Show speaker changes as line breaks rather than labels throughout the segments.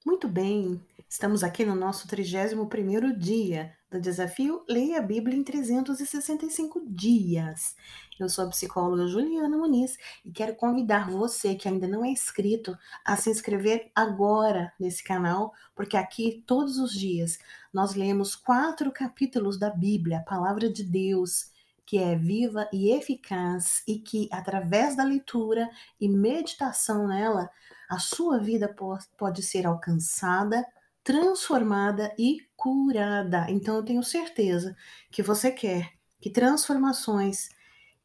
Muito bem, estamos aqui no nosso 31º dia do desafio Leia a Bíblia em 365 dias. Eu sou a psicóloga Juliana Muniz e quero convidar você que ainda não é inscrito a se inscrever agora nesse canal, porque aqui todos os dias nós lemos 4 capítulos da Bíblia, a palavra de Deus, que é viva e eficaz e que através da leitura e meditação nela a sua vida pode ser alcançada, transformada e curada. Então, eu tenho certeza que você quer que transformações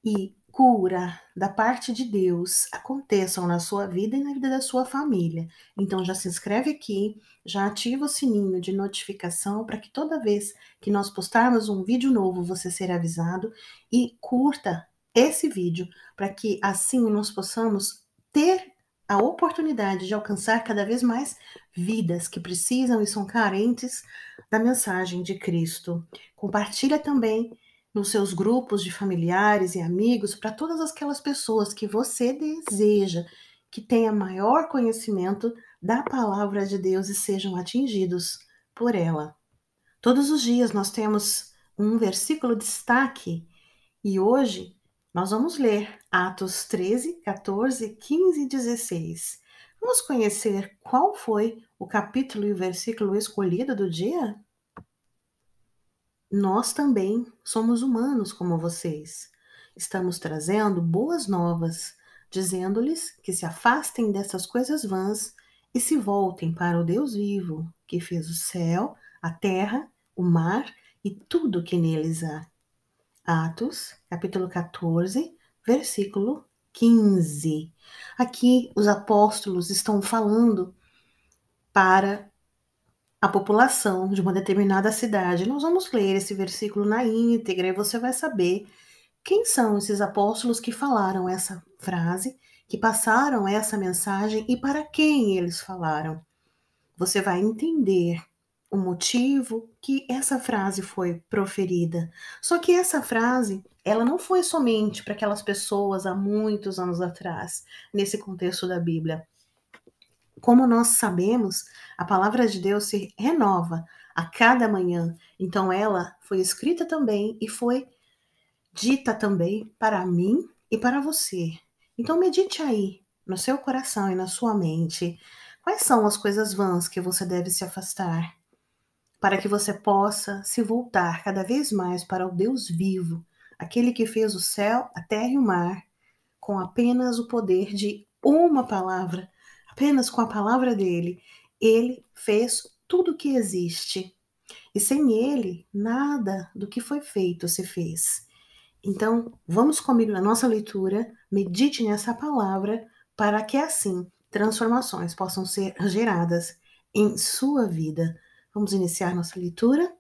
e cura da parte de Deus aconteçam na sua vida e na vida da sua família. Então, já se inscreve aqui, já ativa o sininho de notificação para que toda vez que nós postarmos um vídeo novo você será avisado e curta esse vídeo para que assim nós possamos ter a oportunidade de alcançar cada vez mais vidas que precisam e são carentes da mensagem de Cristo. Compartilha também nos seus grupos de familiares e amigos para todas aquelas pessoas que você deseja que tenha maior conhecimento da palavra de Deus e sejam atingidos por ela. Todos os dias nós temos um versículo de destaque e hoje nós vamos ler Atos 13, 14, 15 e 16. Vamos conhecer qual foi o capítulo e o versículo escolhido do dia? Nós também somos humanos como vocês. Estamos trazendo boas novas, dizendo-lhes que se afastem dessas coisas vãs e se voltem para o Deus vivo, que fez o céu, a terra, o mar e tudo que neles há. Atos, capítulo 14, versículo 15. Aqui os apóstolos estão falando para a população de uma determinada cidade. Nós vamos ler esse versículo na íntegra e você vai saber quem são esses apóstolos que falaram essa frase, que passaram essa mensagem e para quem eles falaram. Você vai entender o motivo que essa frase foi proferida. Só que essa frase, ela não foi somente para aquelas pessoas há muitos anos atrás, nesse contexto da Bíblia. Como nós sabemos, a palavra de Deus se renova a cada manhã. Então ela foi escrita também e foi dita também para mim e para você. Então medite aí no seu coração e na sua mente. Quais são as coisas vãs que você deve se afastar para que você possa se voltar cada vez mais para o Deus vivo, aquele que fez o céu, a terra e o mar, com apenas o poder de uma palavra, apenas com a palavra dele, ele fez tudo o que existe. E sem ele, nada do que foi feito se fez. Então, vamos comigo na nossa leitura, medite nessa palavra, para que assim transformações possam ser geradas em sua vida. Vamos iniciar nossa leitura?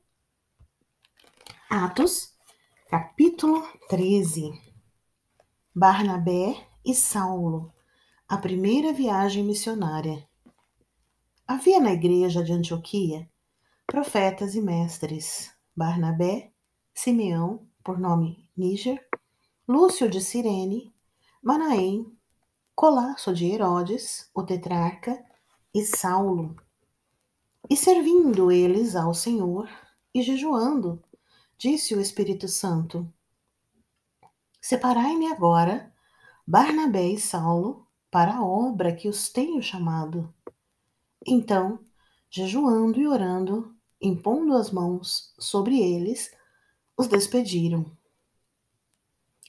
Atos, capítulo 13. Barnabé e Saulo, a primeira viagem missionária. Havia na igreja de Antioquia profetas e mestres: Barnabé, Simeão, por nome Níger, Lúcio de Cirene, Manaém, Colasso de Herodes, o tetrarca, e Saulo. E servindo eles ao Senhor e jejuando, disse o Espírito Santo: Separai-me agora Barnabé e Saulo para a obra que os tenho chamado. Então, jejuando e orando, impondo as mãos sobre eles, os despediram.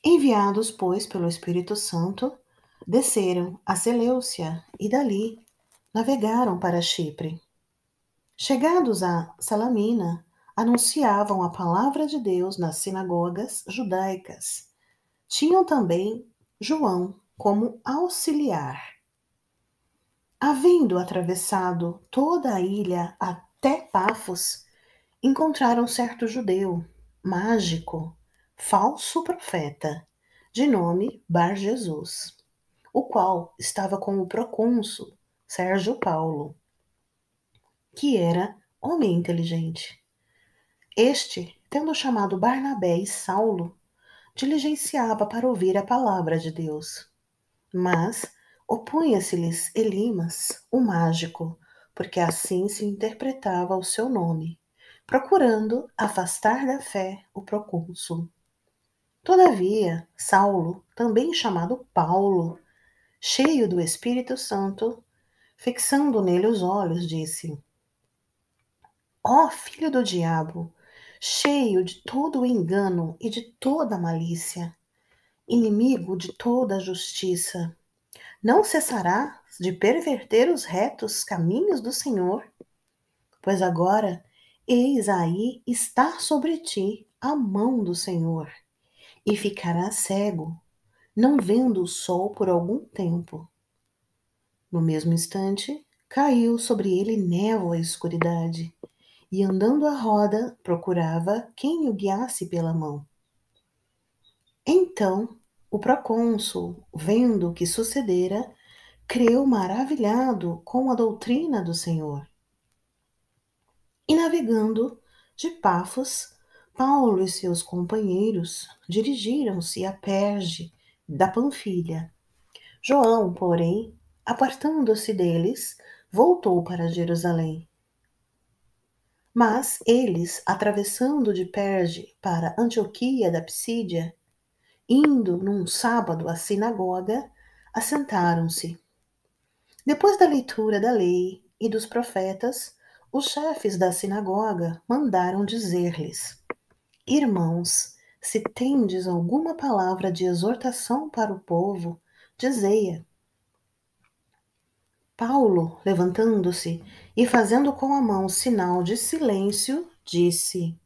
Enviados, pois, pelo Espírito Santo, desceram a Seleucia e dali navegaram para Chipre. Chegados a Salamina, anunciavam a palavra de Deus nas sinagogas judaicas. Tinham também João como auxiliar. Havendo atravessado toda a ilha até Pafos, encontraram certo judeu, mágico, falso profeta, de nome Bar-Jesus, o qual estava com o procônsul Sérgio Paulo, que era homem inteligente. Este, tendo chamado Barnabé e Saulo, diligenciava para ouvir a palavra de Deus. Mas opunha-se-lhes Elimas, o mágico, porque assim se interpretava o seu nome, procurando afastar da fé o procônsul. Todavia, Saulo, também chamado Paulo, cheio do Espírito Santo, fixando nele os olhos, disse: Ó filho do diabo, cheio de todo o engano e de toda a malícia, inimigo de toda a justiça, não cessará de perverter os retos caminhos do Senhor? Pois agora, eis aí está sobre ti a mão do Senhor, e ficarás cego, não vendo o sol por algum tempo. No mesmo instante, caiu sobre ele névoa e escuridade, e andando à roda, procurava quem o guiasse pela mão. Então, o procônsul, vendo o que sucedera, creu maravilhado com a doutrina do Senhor. E navegando de Pafos, Paulo e seus companheiros dirigiram-se a Perge da Panfilha. João, porém, apartando-se deles, voltou para Jerusalém. Mas eles, atravessando de Perge para Antioquia da Psídia, indo num sábado à sinagoga, assentaram-se. Depois da leitura da lei e dos profetas, os chefes da sinagoga mandaram dizer-lhes: Irmãos, se tendes alguma palavra de exortação para o povo, dizei-a. Paulo, levantando-se e fazendo com a mão sinal de silêncio, disse: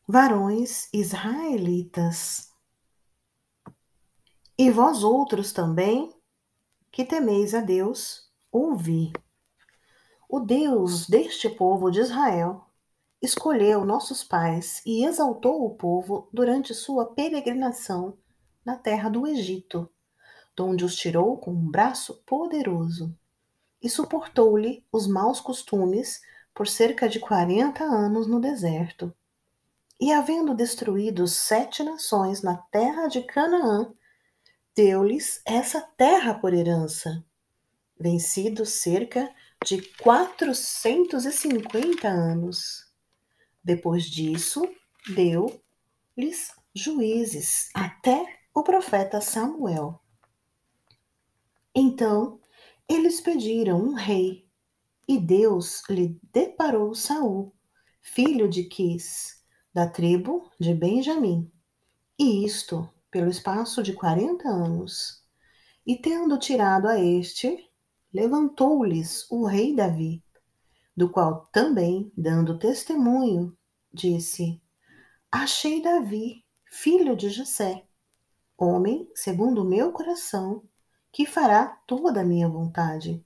Varões israelitas, e vós outros também, que temeis a Deus, ouvi. O Deus deste povo de Israel escolheu nossos pais e exaltou o povo durante sua peregrinação na terra do Egito, donde os tirou com um braço poderoso, e suportou-lhe os maus costumes por cerca de 40 anos no deserto. E havendo destruído 7 nações na terra de Canaã, deu-lhes essa terra por herança, vencidos cerca de 450 anos. Depois disso, deu-lhes juízes até o profeta Samuel. Então, eles pediram um rei, e Deus lhe deparou Saul, filho de Quis, da tribo de Benjamim, e isto pelo espaço de 40 anos. E tendo tirado a este, levantou-lhes o rei Davi, do qual também, dando testemunho, disse: Achei Davi, filho de Jessé, homem segundo o meu coração, que fará toda a minha vontade.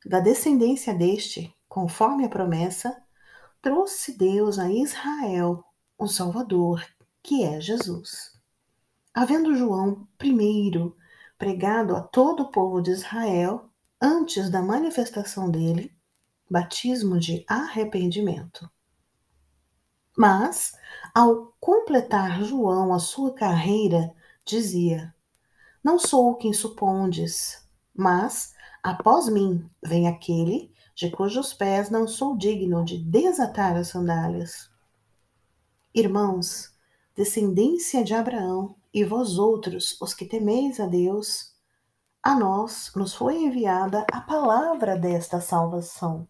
Da descendência deste, conforme a promessa, trouxe Deus a Israel o Salvador, que é Jesus. Havendo João primeiro pregado a todo o povo de Israel, antes da manifestação dele, batismo de arrependimento. Mas, ao completar João a sua carreira, dizia: Não sou quem supondes, mas, após mim, vem aquele de cujos pés não sou digno de desatar as sandálias. Irmãos, descendência de Abraão, e vós outros, os que temeis a Deus, a nós nos foi enviada a palavra desta salvação.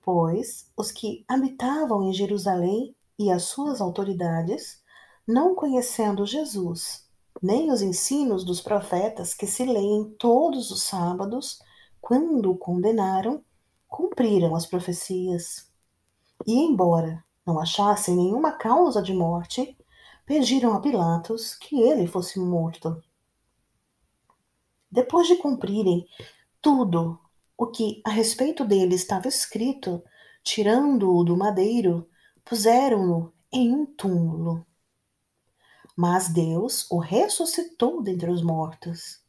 Pois os que habitavam em Jerusalém e as suas autoridades, não conhecendo Jesus, nem os ensinos dos profetas que se leem todos os sábados, quando o condenaram, cumpriram as profecias. E, embora não achassem nenhuma causa de morte, pediram a Pilatos que ele fosse morto. Depois de cumprirem tudo o que a respeito dele estava escrito, tirando-o do madeiro, puseram-no em um túmulo. Mas Deus o ressuscitou dentre os mortos,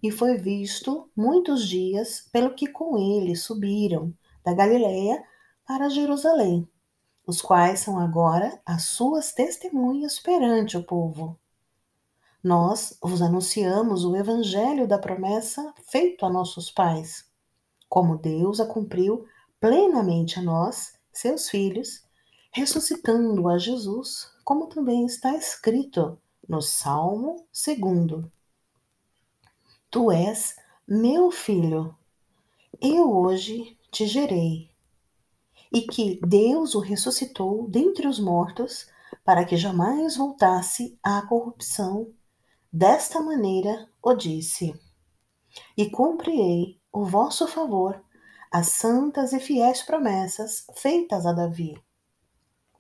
e foi visto muitos dias pelo que com ele subiram da Galiléia para Jerusalém, os quais são agora as suas testemunhas perante o povo. Nós vos anunciamos o evangelho da promessa feito a nossos pais, como Deus a cumpriu plenamente a nós, seus filhos, ressuscitando a Jesus, como também está escrito no Salmo 2: Tu és meu filho, eu hoje te gerei. E que Deus o ressuscitou dentre os mortos, para que jamais voltasse à corrupção. Desta maneira o disse: E cumprirei o vosso favor as santas e fiéis promessas feitas a Davi.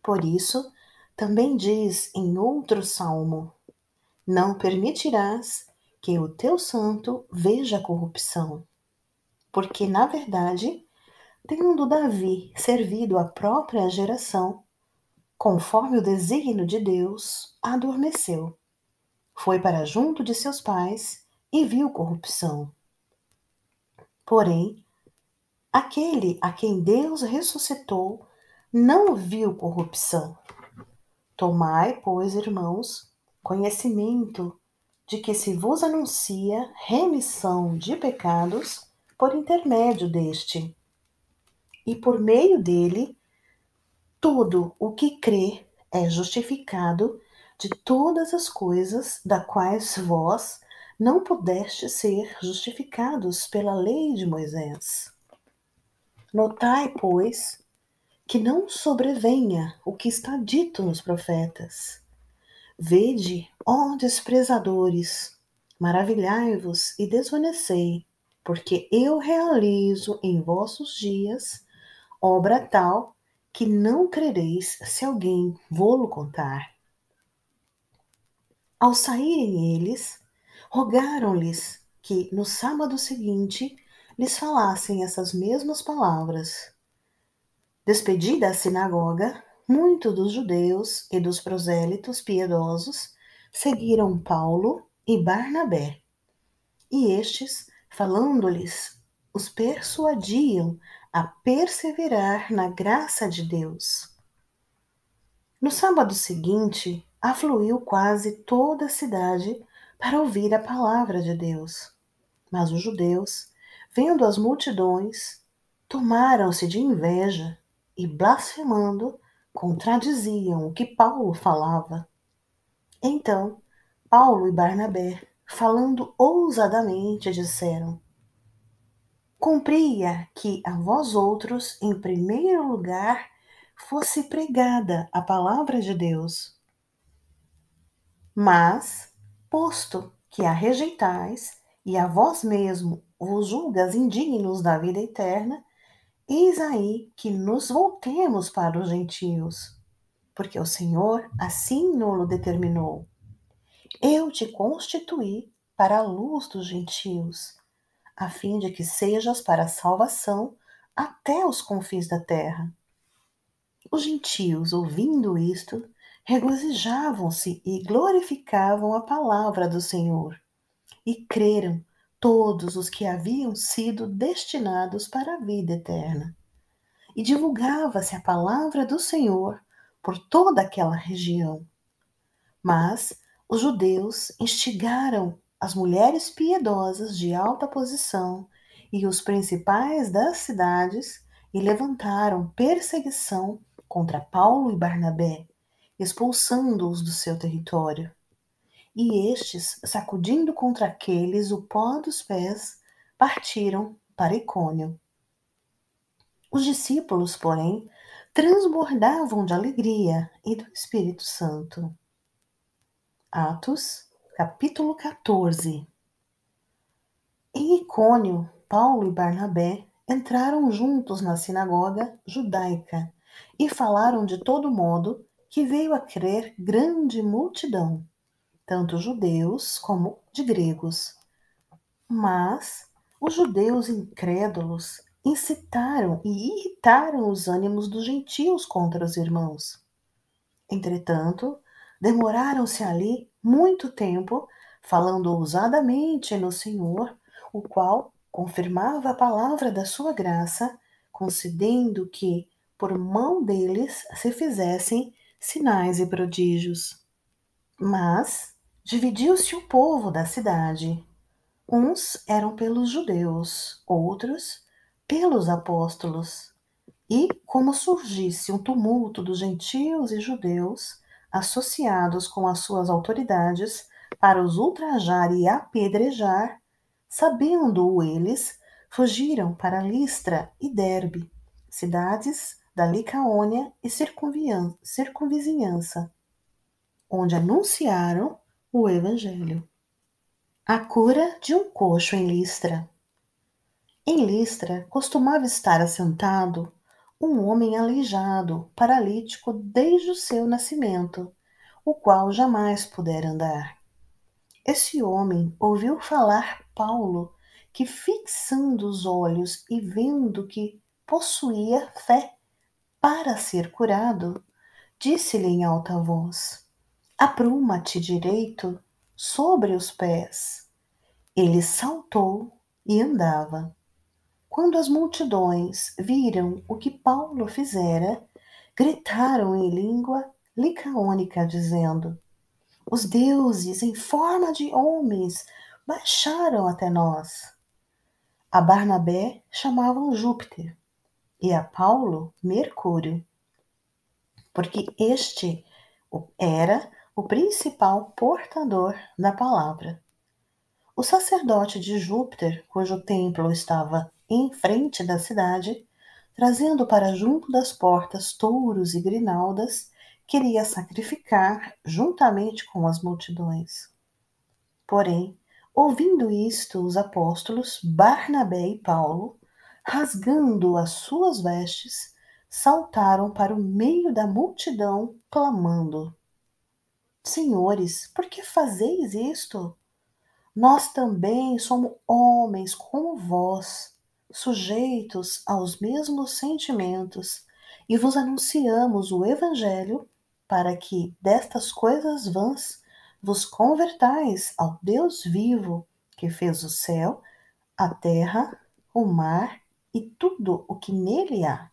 Por isso, também diz em outro salmo: Não permitirás que o teu santo veja corrupção. Porque, na verdade, tendo Davi servido a própria geração, conforme o desígnio de Deus, adormeceu. Foi para junto de seus pais e viu corrupção. Porém, aquele a quem Deus ressuscitou não viu corrupção. Tomai, pois, irmãos, conhecimento de que se vos anuncia remissão de pecados por intermédio deste, e por meio dele, todo o que crê é justificado de todas as coisas da quais vós não pudestes ser justificados pela lei de Moisés. Notai, pois, que não sobrevenha o que está dito nos profetas. Vede, ó desprezadores, maravilhai-vos e desvanecei, porque eu realizo em vossos dias obra tal que não crereis se alguém vô-lo contar. Ao saírem eles, rogaram-lhes que no sábado seguinte lhes falassem essas mesmas palavras. Despedida a sinagoga, muitos dos judeus e dos prosélitos piedosos seguiram Paulo e Barnabé, e estes, falando-lhes, os persuadiam a perseverar na graça de Deus. No sábado seguinte, afluiu quase toda a cidade para ouvir a palavra de Deus. Mas os judeus, vendo as multidões, tomaram-se de inveja e, blasfemando, contradiziam o que Paulo falava. Então, Paulo e Barnabé, falando ousadamente, disseram: Cumpria que a vós outros, em primeiro lugar, fosse pregada a palavra de Deus. Mas, posto que a rejeitais e a vós mesmo vos julgas indignos da vida eterna, eis aí que nos voltemos para os gentios, porque o Senhor assim nolo determinou. Eu te constituí para a luz dos gentios, a fim de que sejas para a salvação até os confins da terra. Os gentios, ouvindo isto, regozijavam-se e glorificavam a palavra do Senhor, e creram todos os que haviam sido destinados para a vida eterna. E divulgava-se a palavra do Senhor por toda aquela região. Mas os judeus instigaram as mulheres piedosas de alta posição e os principais das cidades e levantaram perseguição contra Paulo e Barnabé, expulsando-os do seu território. E estes, sacudindo contra aqueles o pó dos pés, partiram para Icônio. Os discípulos, porém, transbordavam de alegria e do Espírito Santo. Atos, capítulo 14. Em Icônio, Paulo e Barnabé entraram juntos na sinagoga judaica e falaram de todo modo que veio a crer grande multidão, tanto judeus como de gregos. Mas os judeus incrédulos incitaram e irritaram os ânimos dos gentios contra os irmãos. Entretanto, demoraram-se ali muito tempo, falando ousadamente no Senhor, o qual confirmava a palavra da sua graça, concedendo que, por mão deles, se fizessem sinais e prodígios. Mas dividiu-se o povo da cidade. Uns eram pelos judeus, outros pelos apóstolos, e como surgisse um tumulto dos gentios e judeus associados com as suas autoridades para os ultrajar e apedrejar, sabendo-o eles, fugiram para Listra e Derbe, cidades da Licaônia e circunvizinhança, onde anunciaram o evangelho. A cura de um coxo em Listra. Em Listra costumava estar assentado um homem aleijado, paralítico desde o seu nascimento, o qual jamais pudera andar. Esse homem ouviu falar Paulo, que fixando os olhos e vendo que possuía fé para ser curado, disse-lhe em alta voz: Apruma-te direito sobre os pés. Ele saltou e andava. Quando as multidões viram o que Paulo fizera, gritaram em língua licaônica, dizendo: Os deuses, em forma de homens, baixaram até nós. A Barnabé chamavam Júpiter e a Paulo Mercúrio, porque este era o principal portador da palavra. O sacerdote de Júpiter, cujo templo estava em frente da cidade, trazendo para junto das portas touros e grinaldas, queria sacrificar juntamente com as multidões. Porém, ouvindo isto, os apóstolos Barnabé e Paulo, rasgando as suas vestes, saltaram para o meio da multidão, clamando: Senhores, por que fazeis isto? Nós também somos homens como vós, sujeitos aos mesmos sentimentos, e vos anunciamos o Evangelho para que destas coisas vãs vos convertais ao Deus vivo, que fez o céu, a terra, o mar e tudo o que nele há,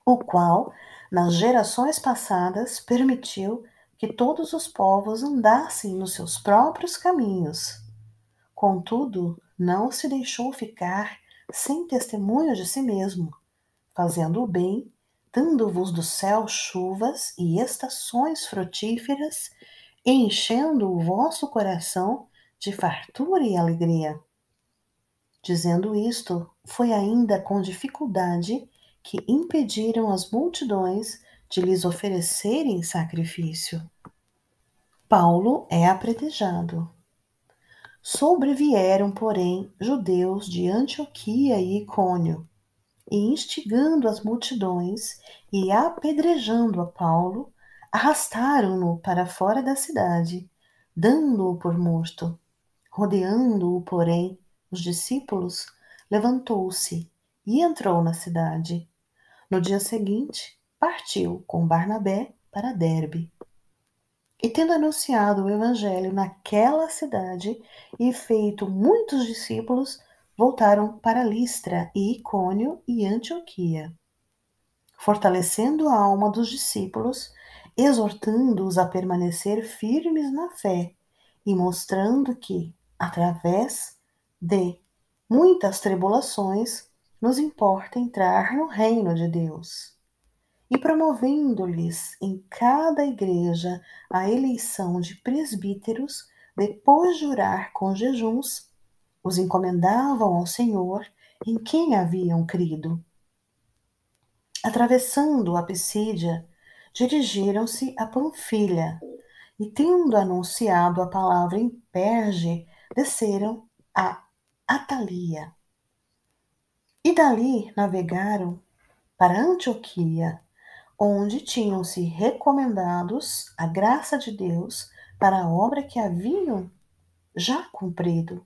o qual, nas gerações passadas, permitiu que todos os povos andassem nos seus próprios caminhos. Contudo, não se deixou ficar sem testemunho de si mesmo, fazendo o bem, dando-vos do céu chuvas e estações frutíferas, e enchendo o vosso coração de fartura e alegria. Dizendo isto, foi ainda com dificuldade que impediram as multidões de lhes oferecerem sacrifício. Paulo é apredejado. Sobrevieram, porém, judeus de Antioquia e Icônio, e instigando as multidões e apedrejando a Paulo, arrastaram-no para fora da cidade, dando-o por morto. Rodeando-o, porém, os discípulos, levantou-se e entrou na cidade. No dia seguinte, partiu com Barnabé para Derbe. E tendo anunciado o evangelho naquela cidade e feito muitos discípulos, voltaram para Listra e Icônio e Antioquia, fortalecendo a alma dos discípulos, exortando-os a permanecer firmes na fé e mostrando que, através de muitas tribulações, nos importa entrar no reino de Deus. E promovendo-lhes em cada igreja a eleição de presbíteros, depois de orar com jejuns, os encomendavam ao Senhor em quem haviam crido. Atravessando a Pisídia, dirigiram-se a Panfilha, e tendo anunciado a palavra em Perge, desceram a Atalia. E dali navegaram para Antioquia, onde tinham se recomendados à graça de Deus para a obra que haviam já cumprido.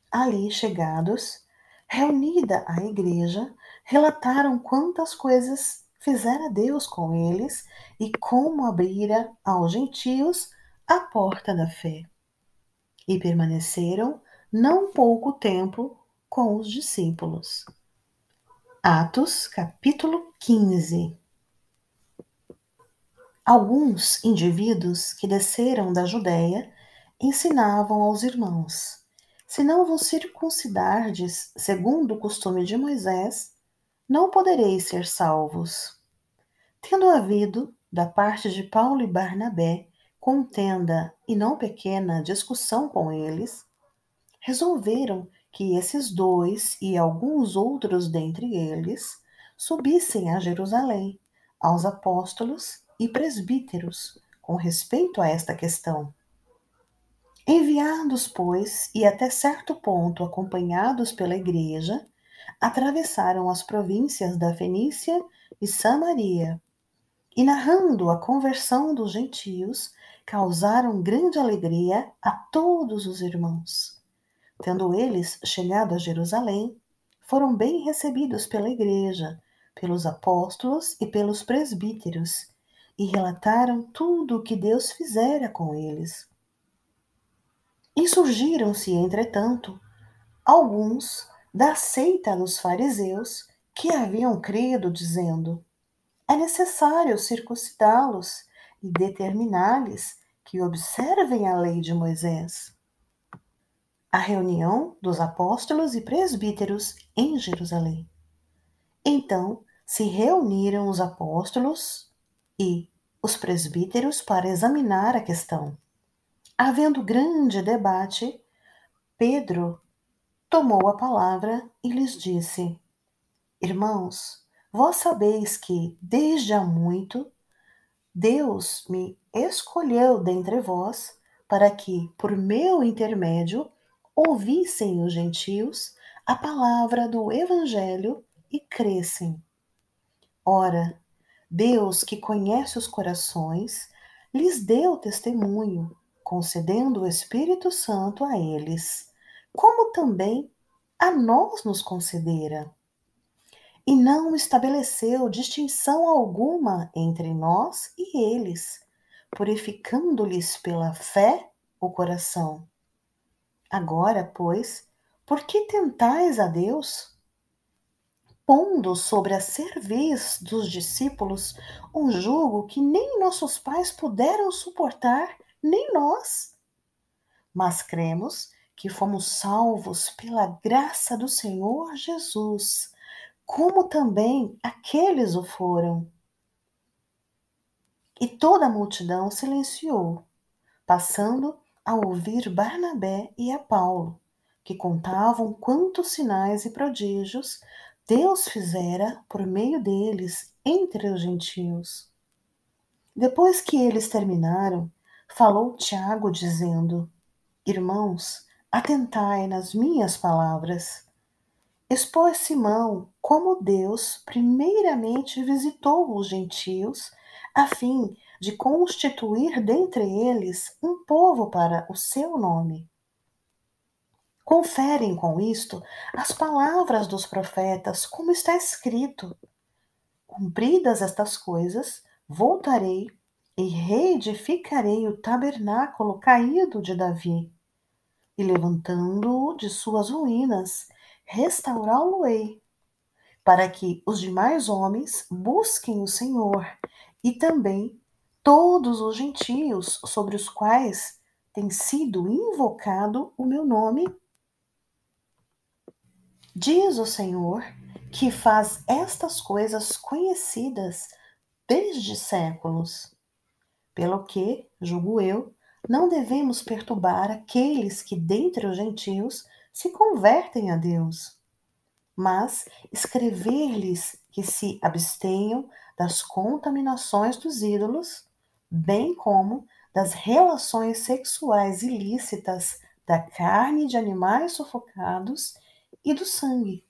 Ali chegados, reunida a igreja, relataram quantas coisas fizera Deus com eles e como abrira aos gentios a porta da fé. E permaneceram não pouco tempo com os discípulos. Atos, capítulo 15. Alguns indivíduos que desceram da Judéia ensinavam aos irmãos: Se não vos circuncidardes, segundo o costume de Moisés, não podereis ser salvos. Tendo havido, da parte de Paulo e Barnabé, contenda e não pequena discussão com eles, resolveram que esses dois e alguns outros dentre eles subissem a Jerusalém, aos apóstolos e presbíteros, com respeito a esta questão. Enviados, pois, e até certo ponto acompanhados pela igreja, atravessaram as províncias da Fenícia e Samaria, e narrando a conversão dos gentios, causaram grande alegria a todos os irmãos. Tendo eles chegado a Jerusalém, foram bem recebidos pela igreja, pelos apóstolos e pelos presbíteros, e relataram tudo o que Deus fizera com eles. Insurgiram-se, entretanto, alguns da seita dos fariseus que haviam crido, dizendo: é necessário circuncidá-los e determinar-lhes que observem a lei de Moisés. A reunião dos apóstolos e presbíteros em Jerusalém. Então se reuniram os apóstolos e os presbíteros para examinar a questão. Havendo grande debate, Pedro tomou a palavra e lhes disse: Irmãos, vós sabeis que, desde há muito, Deus me escolheu dentre vós para que, por meu intermédio, ouvissem os gentios a palavra do Evangelho e crescem. Ora, Deus, que conhece os corações, lhes deu testemunho, concedendo o Espírito Santo a eles, como também a nós nos concedera. E não estabeleceu distinção alguma entre nós e eles, purificando-lhes pela fé o coração. Agora, pois, por que tentais a Deus, pondo sobre a cerviz dos discípulos um jugo que nem nossos pais puderam suportar, nem nós? Mas cremos que fomos salvos pela graça do Senhor Jesus, como também aqueles o foram. E toda a multidão silenciou, passando a ouvir Barnabé e a Paulo, que contavam quantos sinais e prodígios Deus fizera por meio deles entre os gentios. Depois que eles terminaram, falou Tiago, dizendo: Irmãos, atentai nas minhas palavras. Expôs Simão como Deus primeiramente visitou os gentios, a fim de constituir dentre eles um povo para o seu nome. Conferem com isto as palavras dos profetas, como está escrito: Cumpridas estas coisas, voltarei e reedificarei o tabernáculo caído de Davi, e levantando-o de suas ruínas, restaurá-lo-ei, para que os demais homens busquem o Senhor, e também todos os gentios sobre os quais tem sido invocado o meu nome. Diz o Senhor, que faz estas coisas conhecidas desde séculos. Pelo que, julgo eu, não devemos perturbar aqueles que dentre os gentios se convertem a Deus, mas escrever-lhes que se abstenham das contaminações dos ídolos, bem como das relações sexuais ilícitas, da carne de animais sufocados e do sangue.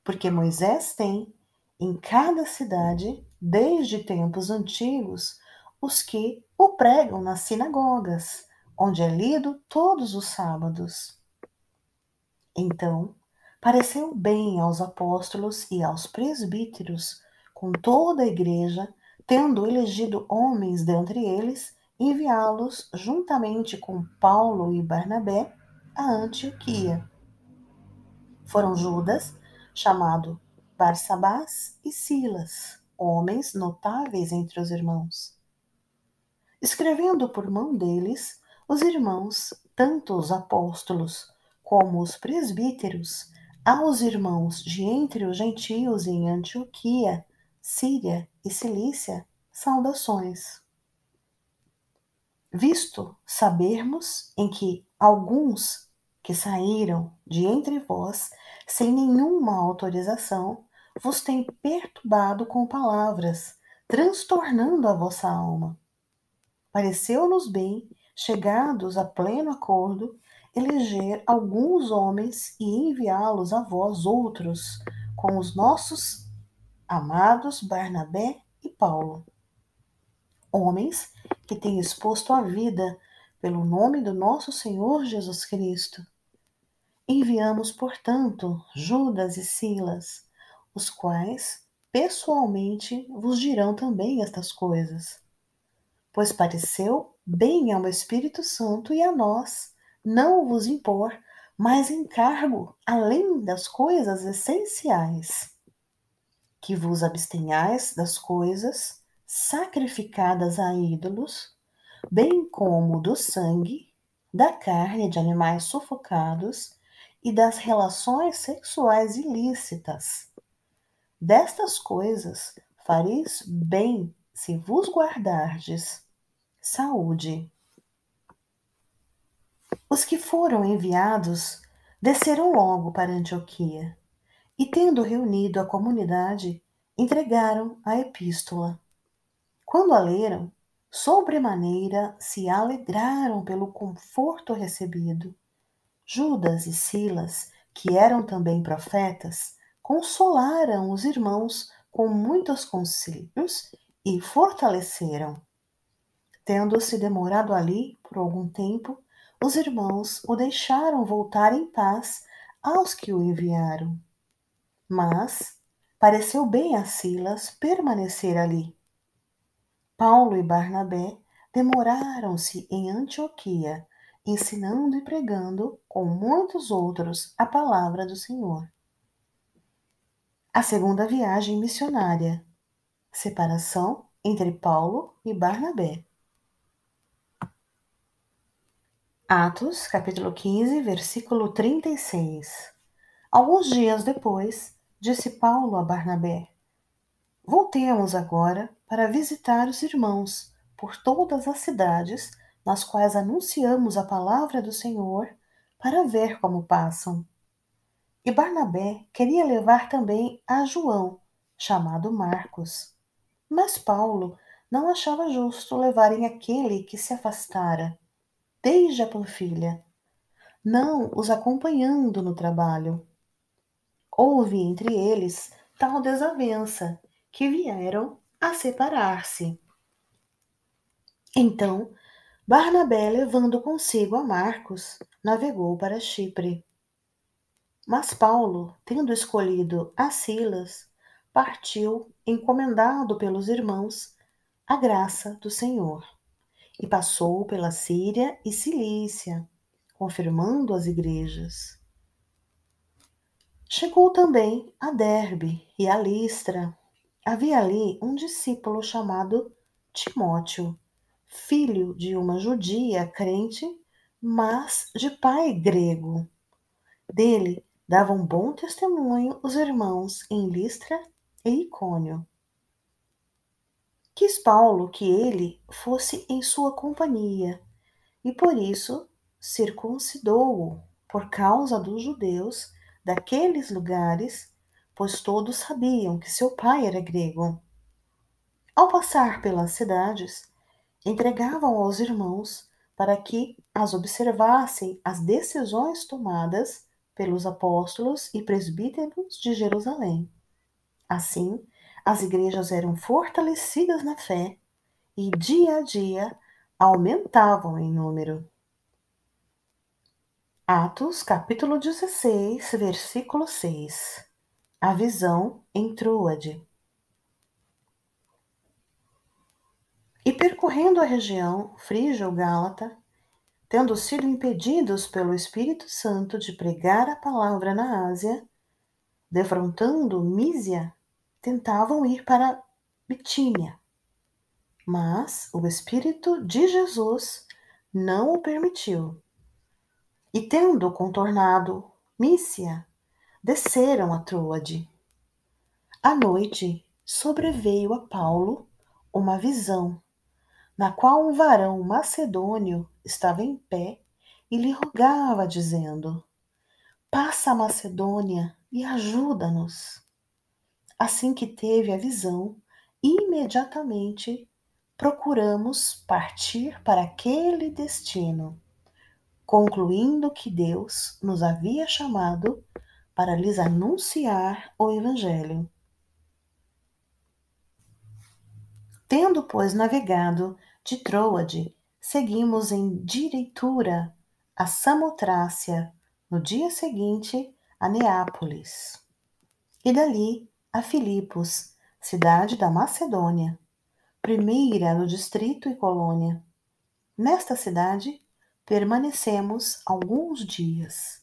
Porque Moisés tem, em cada cidade, desde tempos antigos, os que o pregam nas sinagogas, onde é lido todos os sábados. Então, pareceu bem aos apóstolos e aos presbíteros, com toda a igreja, tendo elegido homens dentre eles, enviá-los juntamente com Paulo e Barnabé a Antioquia. Foram Judas, chamado Barsabás, e Silas, homens notáveis entre os irmãos. Escrevendo por mão deles, os irmãos, tanto os apóstolos como os presbíteros, aos irmãos de entre os gentios em Antioquia, Síria e Cilícia, saudações. Visto sabermos em que alguns que saíram de entre vós, sem nenhuma autorização, vos têm perturbado com palavras, transtornando a vossa alma. Pareceu-nos bem, chegados a pleno acordo, eleger alguns homens e enviá-los a vós outros, com os nossos amados Barnabé e Paulo, homens que têm exposto a vida pelo nome do nosso Senhor Jesus Cristo. Enviamos, portanto, Judas e Silas, os quais pessoalmente vos dirão também estas coisas, pois pareceu bem ao Espírito Santo e a nós não vos impor mais encargo além das coisas essenciais, que vos abstenhais das coisas sacrificadas a ídolos, bem como do sangue, da carne de animais sufocados e das relações sexuais ilícitas. Destas coisas fareis bem se vos guardardes. Saúde. Os que foram enviados desceram logo para Antioquia e, tendo reunido a comunidade, entregaram a epístola. Quando a leram, sobremaneira se alegraram pelo conforto recebido. Judas e Silas, que eram também profetas, consolaram os irmãos com muitos conselhos e fortaleceram. Tendo-se demorado ali por algum tempo, os irmãos o deixaram voltar em paz aos que o enviaram. Mas pareceu bem a Silas permanecer ali. Paulo e Barnabé demoraram-se em Antioquia, ensinando e pregando com muitos outros a palavra do Senhor. A segunda viagem missionária. Separação entre Paulo e Barnabé. Atos, capítulo 15, versículo 36. Alguns dias depois, disse Paulo a Barnabé: Voltemos agora para visitar os irmãos por todas as cidades nas quais anunciamos a palavra do Senhor, para ver como passam. E Barnabé queria levar também a João, chamado Marcos. Mas Paulo não achava justo levarem aquele que se afastara desde a Panfilha, não os acompanhando no trabalho. Houve entre eles tal desavença que vieram a separar-se. Então, Barnabé, levando consigo a Marcos, navegou para Chipre. Mas Paulo, tendo escolhido a Silas, partiu, encomendado pelos irmãos, à graça do Senhor, e passou pela Síria e Cilícia, confirmando as igrejas. Chegou também a Derbe e a Listra. Havia ali um discípulo chamado Timóteo, filho de uma judia crente, mas de pai grego. Dele davam bom testemunho os irmãos em Listra e Icônio. Quis Paulo que ele fosse em sua companhia, e por isso circuncidou-o por causa dos judeus daqueles lugares, pois todos sabiam que seu pai era grego. Ao passar pelas cidades, entregavam aos irmãos para que as observassem as decisões tomadas pelos apóstolos e presbíteros de Jerusalém. Assim, as igrejas eram fortalecidas na fé e dia a dia aumentavam em número. Atos, capítulo 16, versículo 6. A visão em Troade. E percorrendo a região frígio-gálata, tendo sido impedidos pelo Espírito Santo de pregar a palavra na Ásia, defrontando Mísia, tentavam ir para Bitínia. Mas o Espírito de Jesus não o permitiu. E tendo contornado Mícia, desceram a Troade. À noite sobreveio a Paulo uma visão, na qual um varão macedônio estava em pé e lhe rogava, dizendo: Passa a Macedônia e ajuda-nos. Assim que teve a visão, imediatamente procuramos partir para aquele destino, concluindo que Deus nos havia chamado para lhes anunciar o Evangelho. Tendo, pois, navegado de Troade, seguimos em direitura a Samotrácia, no dia seguinte a Neápolis, e dali a Filipos, cidade da Macedônia, primeira no distrito e colônia. Nesta cidade permanecemos alguns dias.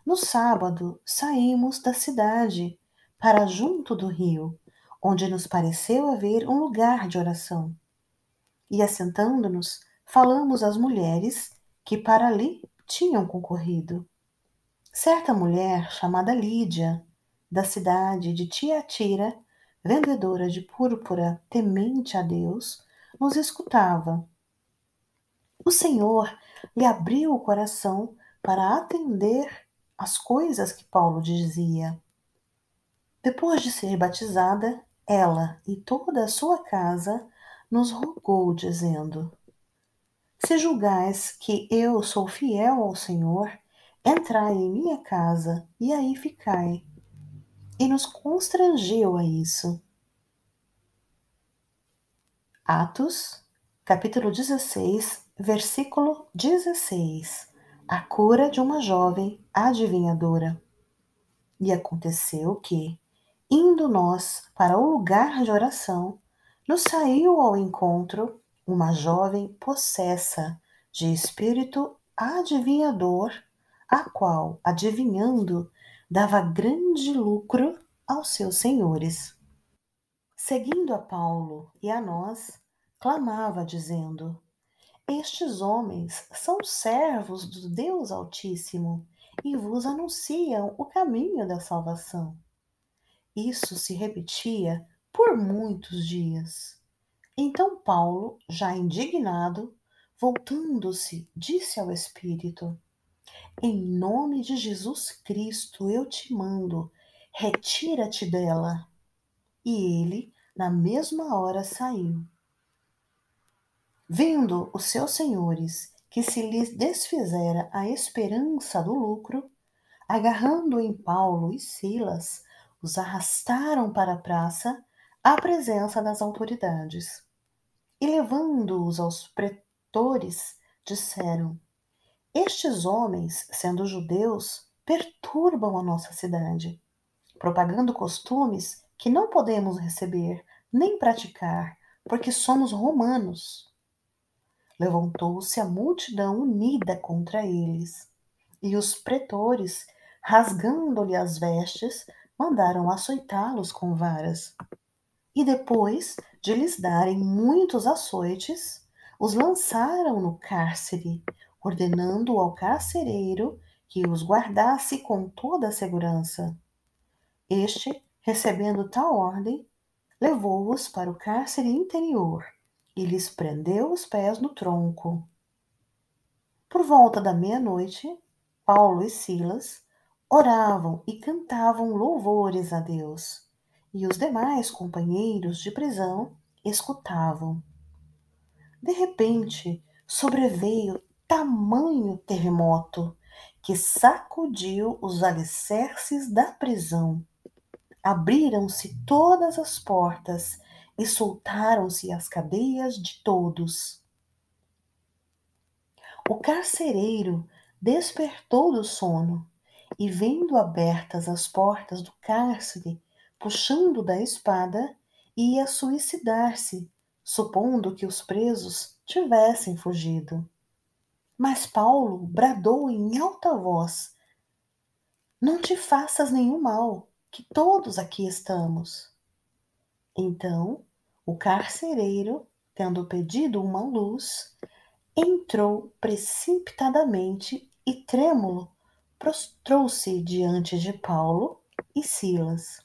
No sábado saímos da cidade para junto do rio, onde nos pareceu haver um lugar de oração. E assentando-nos, falamos às mulheres que para ali tinham concorrido. Certa mulher chamada Lídia, da cidade de Tiatira, vendedora de púrpura, temente a Deus, nos escutava. O Senhor lhe abriu o coração para atender às coisas que Paulo dizia. Depois de ser batizada, ela e toda a sua casa nos rogou, dizendo: Se julgais que eu sou fiel ao Senhor, entrai em minha casa e aí ficai. E nos constrangeu a isso. Atos, capítulo 16, versículo 16. A cura de uma jovem adivinhadora. E aconteceu que, indo nós para o lugar de oração, nos saiu ao encontro uma jovem possessa de espírito adivinhador, a qual, adivinhando, dava grande lucro aos seus senhores. Seguindo a Paulo e a nós, clamava, dizendo: Estes homens são servos do Deus Altíssimo e vos anunciam o caminho da salvação. Isso se repetia por muitos dias. Então Paulo, já indignado, voltando-se, disse ao Espírito: Em nome de Jesus Cristo eu te mando, retira-te dela. E ele, na mesma hora, saiu. Vendo os seus senhores que se lhes desfizera a esperança do lucro, agarrando em Paulo e Silas, os arrastaram para a praça à presença das autoridades. E levando-os aos pretores, disseram: Estes homens, sendo judeus, perturbam a nossa cidade, propagando costumes que não podemos receber nem praticar, porque somos romanos. Levantou-se a multidão unida contra eles, e os pretores, rasgando-lhe as vestes, mandaram açoitá-los com varas. E depois de lhes darem muitos açoites, os lançaram no cárcere, ordenando ao carcereiro que os guardasse com toda a segurança. Este, recebendo tal ordem, levou-os para o cárcere interior e lhes prendeu os pés no tronco. Por volta da meia-noite, Paulo e Silas oravam e cantavam louvores a Deus, e os demais companheiros de prisão escutavam. De repente, sobreveio tamanho terremoto que sacudiu os alicerces da prisão. Abriram-se todas as portas e soltaram-se as cadeias de todos. O carcereiro despertou do sono e, vendo abertas as portas do cárcere, puxando da espada, ia suicidar-se, supondo que os presos tivessem fugido. Mas Paulo bradou em alta voz: Não te faças nenhum mal, que todos aqui estamos. Então, o carcereiro, tendo pedido uma luz, entrou precipitadamente e, trêmulo, prostrou-se diante de Paulo e Silas.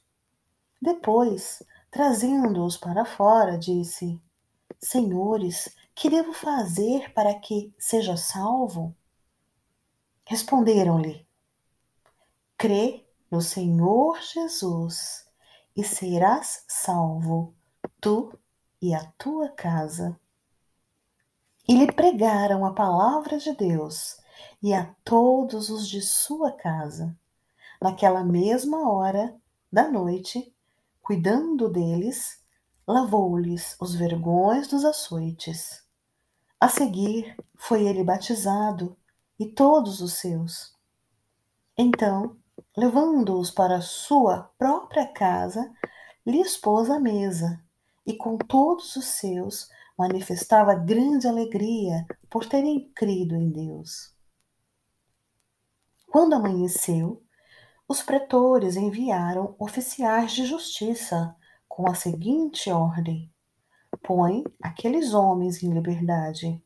Depois, trazendo-os para fora, disse: Senhores, que devo fazer para que seja salvo? Responderam-lhe: Crê no Senhor Jesus e serás salvo, tu e a tua casa. E lhe pregaram a palavra de Deus e a todos os de sua casa. Naquela mesma hora da noite, cuidando deles, lavou-lhes os vergões dos açoites. A seguir, foi ele batizado e todos os seus. Então, levando-os para sua própria casa, lhes pôs à mesa, e com todos os seus manifestava grande alegria por terem crido em Deus. Quando amanheceu, os pretores enviaram oficiais de justiça com a seguinte ordem: põe aqueles homens em liberdade.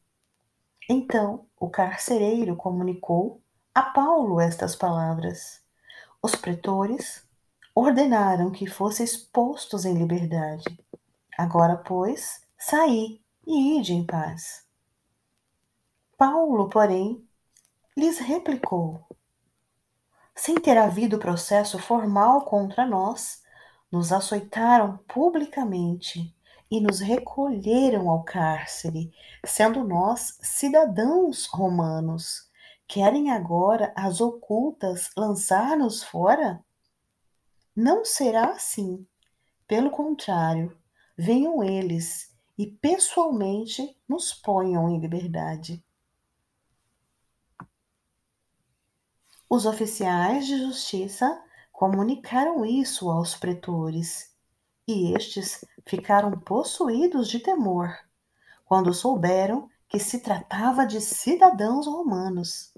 Então o carcereiro comunicou a Paulo estas palavras. Os pretores ordenaram que fossem postos em liberdade. Agora, pois, saí e ide em paz. Paulo, porém, lhes replicou: sem ter havido processo formal contra nós, nos açoitaram publicamente e nos recolheram ao cárcere, sendo nós cidadãos romanos. Querem agora, às ocultas, lançar-nos fora? Não será assim. Pelo contrário, venham eles e pessoalmente nos ponham em liberdade. Os oficiais de justiça comunicaram isso aos pretores, e estes ficaram possuídos de temor, quando souberam que se tratava de cidadãos romanos.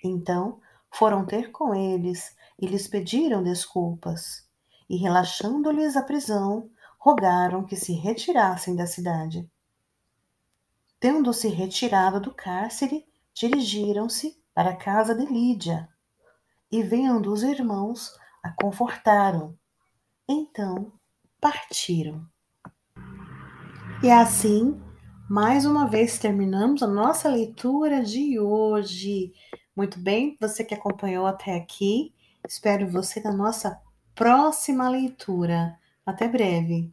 Então foram ter com eles e lhes pediram desculpas, e relaxando-lhes a prisão, rogaram que se retirassem da cidade. Tendo-se retirado do cárcere, dirigiram-se para a casa de Lídia, e vendo os irmãos, a confortaram. Então partiram. E assim, mais uma vez, terminamos a nossa leitura de hoje. Muito bem, você que acompanhou até aqui, espero você na nossa próxima leitura. Até breve.